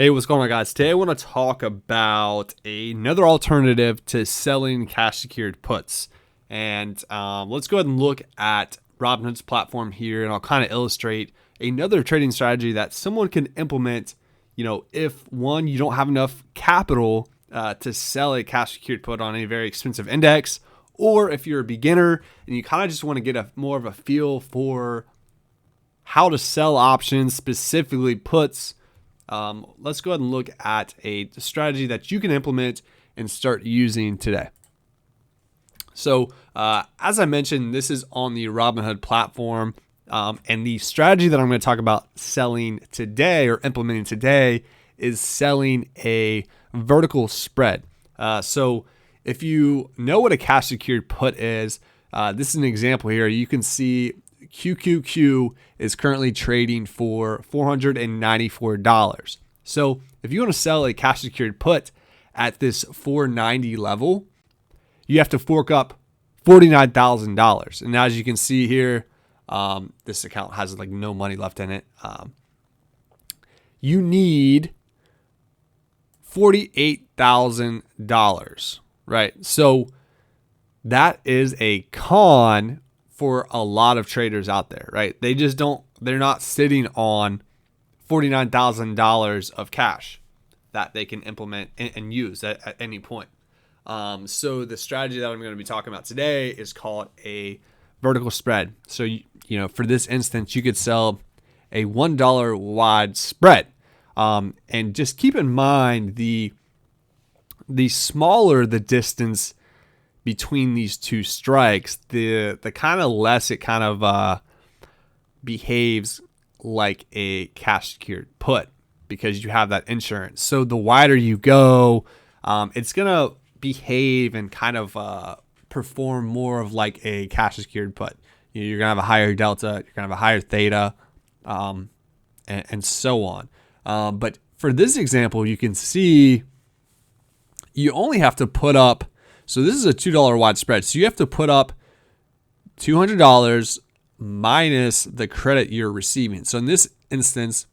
Hey, what's going on, guys? Today I want to talk about another alternative to selling cash secured puts. And let's go ahead and look at Robinhood's platform here, and I'll kind of illustrate another trading strategy that someone can implement. If one, you don't have enough capital to sell a cash secured put on a very expensive index, or if you're a beginner and you kind of just want to get more of a feel for how to sell options, specifically puts. Let's go ahead and look at a strategy that you can implement and start using today. So, as I mentioned, this is on the Robinhood platform. And the strategy that I'm going to talk about selling today or implementing today is selling a vertical spread. So if you know what a cash secured put is, this is an example here. You can see QQQ is currently trading for $494. So if you want to sell a cash secured put at this 490 level, you have to fork up $49,000. And as you can see here, this account has like no money left in it. You need $48,000, right? So that is a con for a lot of traders out there, right? They're not sitting on $49,000 of cash that they can implement and use at any point. So the strategy that I'm going to be talking about today is called a vertical spread. So, for this instance, you could sell a $1 wide spread. And just keep in mind the smaller the distance between these two strikes, the kind of less it kind of behaves like a cash secured put because you have that insurance. So the wider you go, it's going to behave and kind of perform more of like a cash secured put. You're going to have a higher delta, you're going to have a higher theta, and so on. But for this example, you can see you only have to put up, so this is a $2 wide spread. So you have to put up $200 minus the credit you're receiving. So in this instance,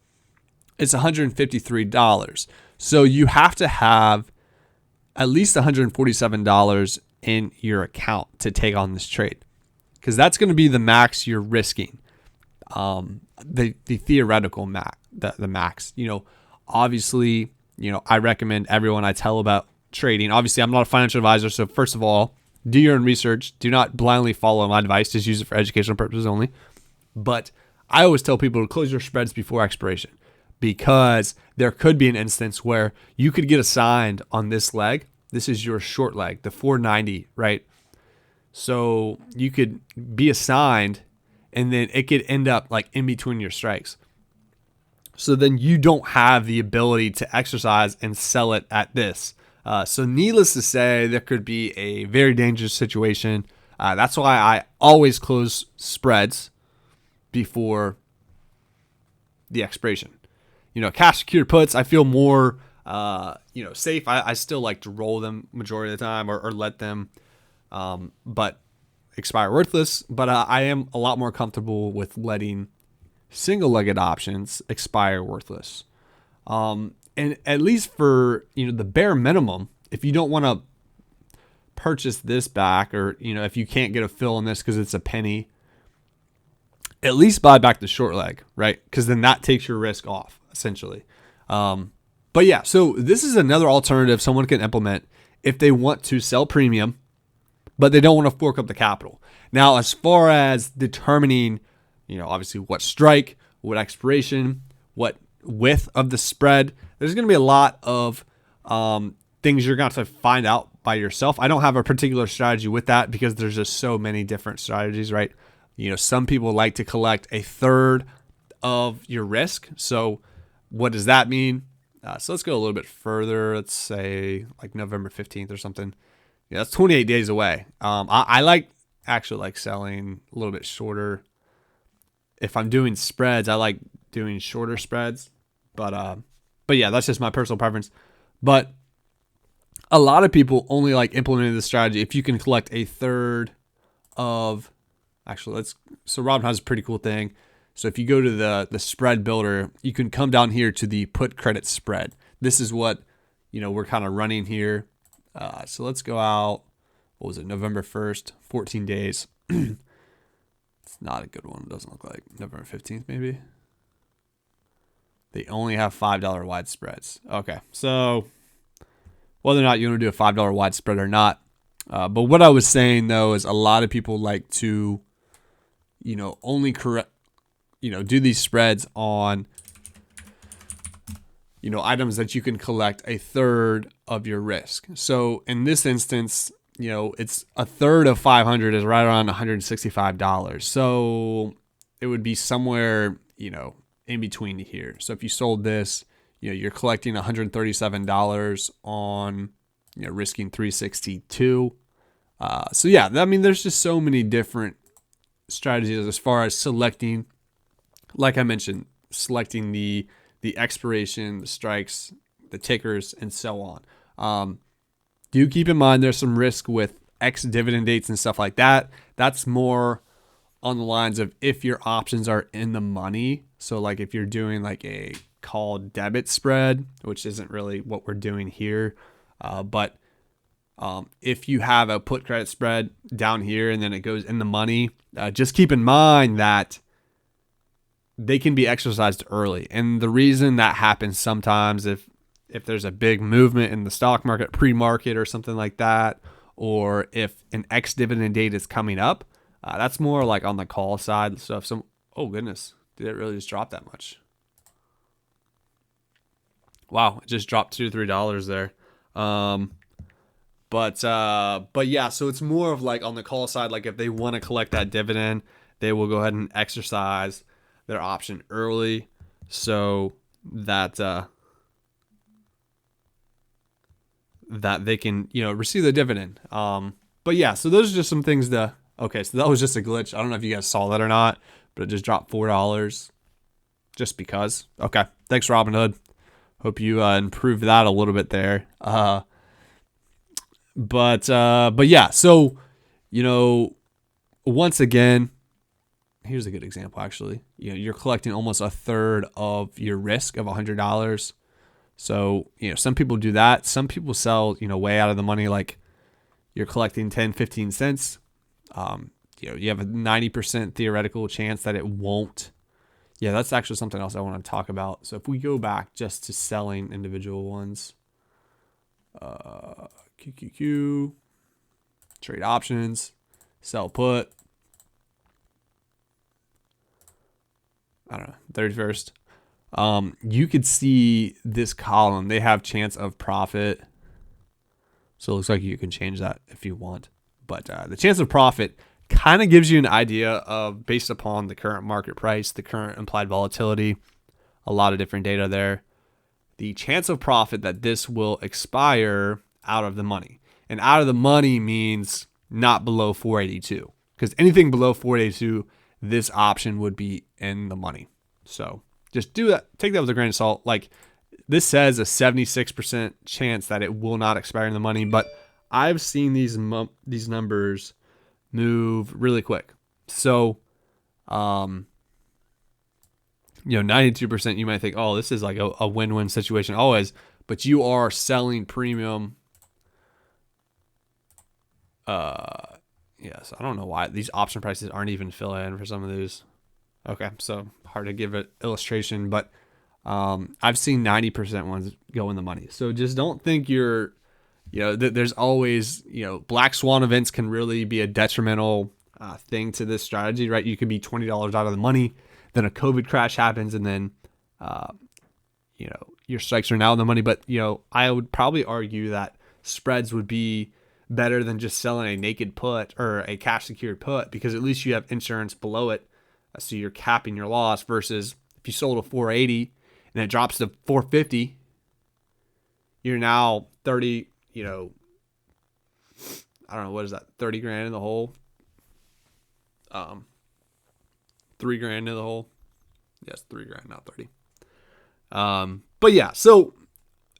it's $153. So you have to have at least $147 in your account to take on this trade, because that's going to be the max you're risking. The theoretical max, the max. Obviously, I recommend everyone I tell about trading. Obviously, I'm not a financial advisor, so first of all, do your own research. Do not blindly follow my advice. Just use it for educational purposes only. But I always tell people to close your spreads before expiration, because there could be an instance where you could get assigned on this leg. This is your short leg, the 490, right? So you could be assigned, and then it could end up like in between your strikes. So then you don't have the ability to exercise and sell it at this. So needless to say, there could be a very dangerous situation. That's why I always close spreads before the expiration. Cash secured puts, I feel more safe. I still like to roll them majority of the time or let them but expire worthless. But I am a lot more comfortable with letting single-legged options expire worthless. And at least for, the bare minimum, if you don't want to purchase this back, or, if you can't get a fill on this because it's a penny, at least buy back the short leg, right? Because then that takes your risk off, essentially. But yeah, so this is another alternative someone can implement if they want to sell premium, but they don't want to fork up the capital. Now, as far as determining, obviously what strike, what expiration, what width of the spread, there's going to be a lot of things you're going to have to find out by yourself. I don't have a particular strategy with that because there's just so many different strategies, right? Some people like to collect a third of your risk. So what does that mean? So let's go a little bit further. Let's say like November 15th or something. Yeah, that's 28 days away. I actually like selling a little bit shorter. If I'm doing spreads, I like doing shorter spreads, but yeah, that's just my personal preference. But a lot of people only like implementing this strategy if you can collect a third of. So Robinhood has a pretty cool thing. So if you go to the spread builder, you can come down here to the put credit spread. This is what, we're kind of running here. So let's go out. What was it? November 1st, 14 days. It's not a good one. It doesn't look like November 15th, maybe. They only have $5 wide spreads. Okay. So whether or not you want to do a $5 wide spread or not. But what I was saying though, is a lot of people like to, only do these spreads on, items that you can collect a third of your risk. So in this instance, it's a third of 500 is right around $165. So it would be somewhere, in between here. So if you sold this, you're collecting $137 on, risking 362. So yeah, there's just so many different strategies as far as selecting, like I mentioned, selecting the expiration, the strikes, the tickers, and so on. Do keep in mind there's some risk with X dividend dates and stuff like that. That's more on the lines of if your options are in the money. So like if you're doing like a call debit spread, which isn't really what we're doing here, but if you have a put credit spread down here and then it goes in the money, just keep in mind that they can be exercised early. And the reason that happens sometimes if there's a big movement in the stock market, pre-market or something like that, or if an X dividend date is coming up, that's more like on the call side. So if oh goodness, did it really just drop that much? Wow, it just dropped $2 or $3 there. But yeah, so it's more of like on the call side, like if they want to collect that dividend, they will go ahead and exercise their option early so that that they can, receive the dividend. But yeah, so those are just some things okay, so that was just a glitch. I don't know if you guys saw that or not, but it just dropped $4 just because. Okay, thanks Robinhood. Hope you improved that a little bit there. But yeah, so, once again, here's a good example actually. You're collecting almost a third of your risk of $100. So, some people do that. Some people sell, way out of the money, like you're collecting 10, 15 cents. You have a 90% theoretical chance that it won't. Yeah, that's actually something else I want to talk about. So if we go back just to selling individual ones, QQQ, trade options, sell put, I don't know, 31st. You could see this column. They have chance of profit. So it looks like you can change that if you want. But the chance of profit kind of gives you an idea of, based upon the current market price, the current implied volatility, a lot of different data there, the chance of profit that this will expire out of the money. And out of the money means not below 482. Because anything below 482, this option would be in the money. So just do that. Take that with a grain of salt. Like this says a 76% chance that it will not expire in the money, but I've seen these numbers move really quick. So, 92%, you might think, oh, this is like a win-win situation always, but you are selling premium. Yes, I don't know why these option prices aren't even filling in for some of these. Okay, so hard to give an illustration, but I've seen 90% ones go in the money. So just don't think there's always, black swan events can really be a detrimental thing to this strategy, right? You could be $20 out of the money, then a COVID crash happens, and then, your strikes are now in the money. But, I would probably argue that spreads would be better than just selling a naked put or a cash secured put, because at least you have insurance below it. So you're capping your loss versus if you sold a 480 and it drops to 450, you're now 30, I don't know, what is that? 30 grand in the hole. 3 grand in the hole. Yes, 3 grand, not 30. But yeah, so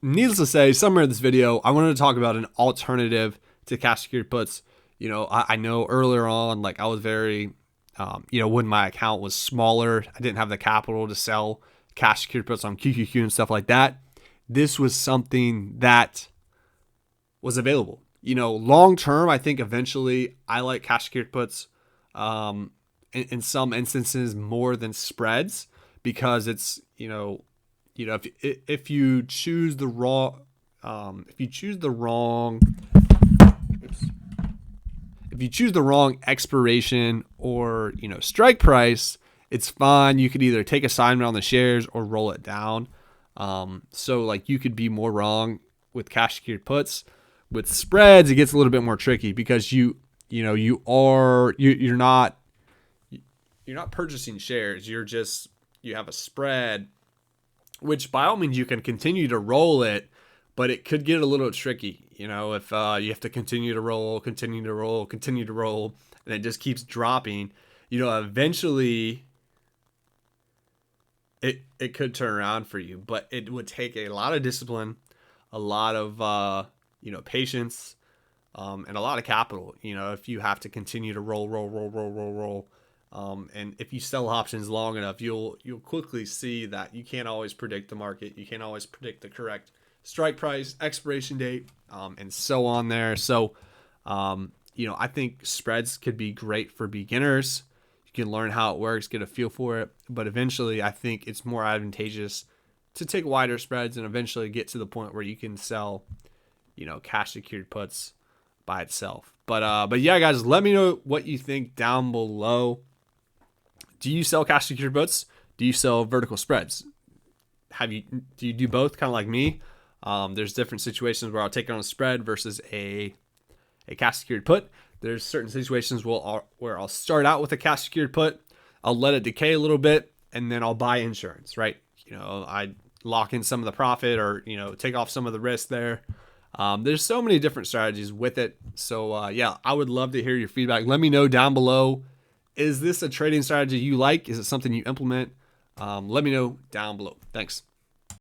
needless to say, summary of this video, I wanted to talk about an alternative to cash secured puts. I know earlier on, like I was very When my account was smaller, I didn't have the capital to sell cash secured puts on QQQ and stuff like that. This was something that was available. Long term, I think eventually I like cash secured puts in some instances more than spreads, because it's if you choose the wrong if you choose the wrong expiration or strike price, it's fine. You could either take assignment on the shares or roll it down. So like you could be more wrong with cash secured puts. With spreads, it gets a little bit more tricky because you're not purchasing shares. You have a spread, which by all means you can continue to roll it, but it could get a little tricky. If you have to continue to roll, and it just keeps dropping, eventually it could turn around for you, but it would take a lot of discipline, a lot of patience, and a lot of capital. If you have to continue to roll, and if you sell options long enough, you'll quickly see that you can't always predict the market. You can't always predict the correct strike price, expiration date, and so on there. So, I think spreads could be great for beginners. You can learn how it works, get a feel for it, but eventually I think it's more advantageous to take wider spreads and eventually get to the point where you can sell cash secured puts by itself. But yeah, guys, let me know what you think down below. Do you sell cash secured puts? Do you sell vertical spreads? Do you do both, kind of like me? There's different situations where I'll take it on a spread versus a cash secured put. There's certain situations where I'll start out with a cash secured put, I'll let it decay a little bit, and then I'll buy insurance, right? I lock in some of the profit or take off some of the risk there. There's so many different strategies with it. So yeah, I would love to hear your feedback. Let me know down below. Is this a trading strategy you like? Is it something you implement? Let me know down below. Thanks.